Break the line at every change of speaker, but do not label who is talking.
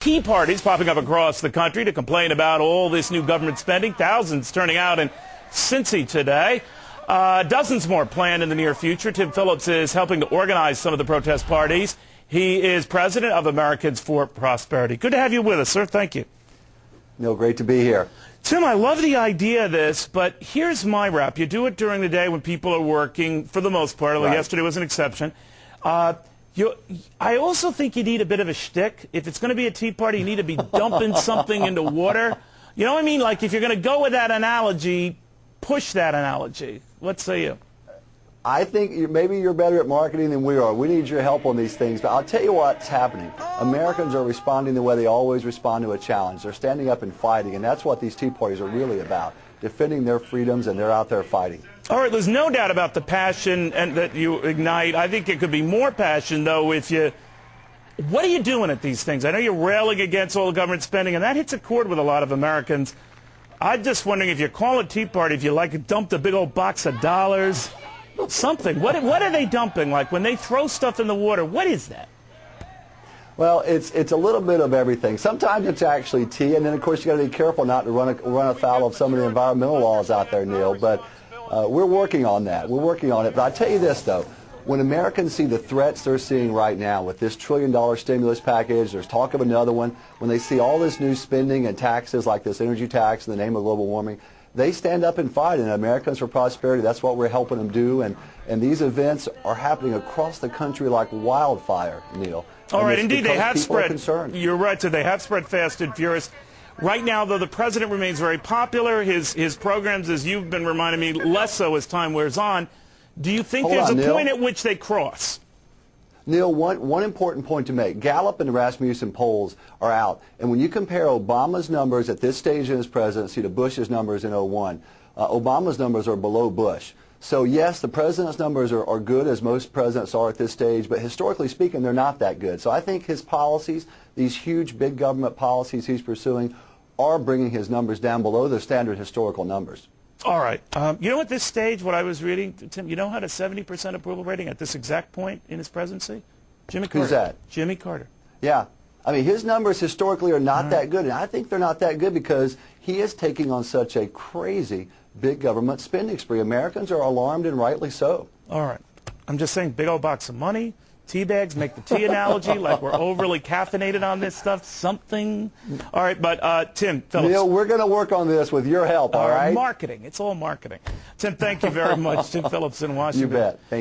Tea parties popping up across the country to complain about all this new government spending. Thousands turning out in Cincy today. Dozens more planned in the near future. Tim Phillips is helping to organize some of the protest parties. He is president of Americans for Prosperity. Good to have you with us, sir. Thank you.
Neil, great to be here.
Tim, I love the idea of this, but here's my rap. You do it during the day when people are working, for the most part, although yesterday was an exception. I also think you need a bit of a shtick. If it's going to be a tea party, you need to be dumping something into water. You know what I mean? Like, if you're going to go with that analogy, push that analogy. What say you?
I think maybe you're better at marketing than we are. We need your help on these things. But I'll tell you what's happening. Americans are responding the way they always respond to a challenge. They're standing up and fighting, and that's what these tea parties are really about, defending their freedoms, and they're out there fighting.
All right, there's no doubt about the passion and that you ignite. I think it could be more passion, though, if you... What are you doing at these things? I know you're railing against all the government spending, and that hits a chord with a lot of Americans. I'm just wondering if you call a tea party, if you like dumped a big old box of dollars, something. What are they dumping? Like when they throw stuff in the water, what is that?
Well, it's a little bit of everything. Sometimes it's actually tea, and then of course you got to be careful not to run afoul of some of the environmental laws out there, Neil. But we're working on that. We're working on it. But I tell you this though, when Americans see the threats they're seeing right now with this $1 trillion stimulus package, there's talk of another one. When they see all this new spending and taxes like this energy tax in the name of global warming, they stand up and fight. And Americans for Prosperity, that's what we're helping them do. And these events are happening across the country like wildfire, Neil.
All right, indeed, they have spread.
You're
right, so they have spread fast and furious. Right now, though, the president remains very popular. His programs, as you've been reminding me, less so as time wears on. Do you think there's a point at which they cross?
Neil, one important point to make. Gallup and the Rasmussen polls are out. And when you compare Obama's numbers at this stage in his presidency to Bush's numbers in 2001, Obama's numbers are below Bush. So, yes, the president's numbers are good, as most presidents are at this stage, but historically speaking, they're not that good. So I think his policies, these huge big government policies he's pursuing, are bringing his numbers down below the standard historical numbers.
All right. You know, at this stage, what I was reading, Tim, you know how to 70% approval rating at this exact point in his presidency? Jimmy Carter.
Who's that?
Jimmy Carter.
Yeah. I mean, his numbers historically are not that good, and I think they're not that good because he is taking on such a crazy big government spending spree. Americans are alarmed, and rightly so.
All right. I'm just saying, big old box of money, tea bags, make the tea analogy, like we're overly caffeinated on this stuff, something. All right, but Tim Phillips.
Neil, we're going to work on this with your help, all right?
Marketing. It's all marketing. Tim, thank you very much. Tim Phillips in Washington.
You bet. Thank you.